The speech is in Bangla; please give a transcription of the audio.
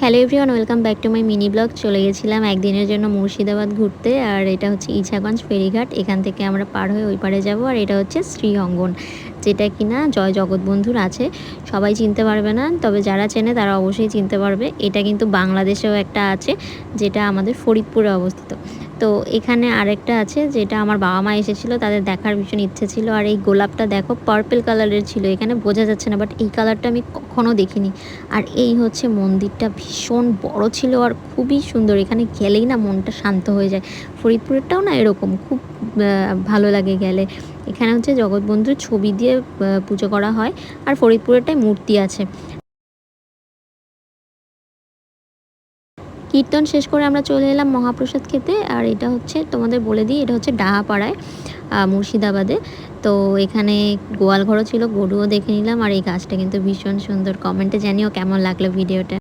Hello everyone, welcome back to my mini blog. চলে গেছিলাম একদিনের জন্য মুর্শিদাবাদ ঘুরতে। আর এটা হচ্ছে ইছাগঞ্জ ফেরিঘাট। এখান থেকে আমরা পার হয়ে ওই পারে যাব। আর এটা হচ্ছে শ্রী অঙ্গন, যেটা কিনা জয় জগৎবন্ধুর আছে। সবাই চিনতে পারবে না, তবে যারা চেনে তারা অবশ্যই চিনতে পারবে। এটা কিন্তু বাংলাদেশেও একটা আছে, যেটা আমাদের ফরিদপুরে অবস্থিত। তো এখানে আরেকটা আছে, যেটা আমার বাবা মা এসেছিলো, তাদের দেখার ভীষণ ইচ্ছে ছিল। আর এই গোলাপটা দেখো, পার্পল কালারের ছিল, এখানে বোঝা যাচ্ছে না, বাট এই কালারটা আমি কখনো দেখিনি। আর এই হচ্ছে মন্দিরটা, ভীষণ বড় ছিল আর খুবই সুন্দর। এখানে গেলেই না মনটা শান্ত হয়ে যায়। ফরিদপুরেরটাও না এরকম খুব ভালো লাগে গেলে। এখানে হচ্ছে জগৎবন্ধুর ছবি দিয়ে পুজো করা হয়। আর ফরিদপুরেরটাই মূর্তি আছে। কীর্তন শেষ করে আমরা চলে এলাম মহাপ্রসাদ খেতে। আর এটা হচ্ছে, তোমাদের বলে দিই, এটা হচ্ছে ডাহাপাড়ায়, মুর্শিদাবাদে। তো এখানে গোয়াল ঘরও ছিল, গরুও দেখে নিলাম। আর এই গাছটা কিন্তু ভীষণ সুন্দর। কমেন্টে জানিও কেমন লাগলো ভিডিওটা।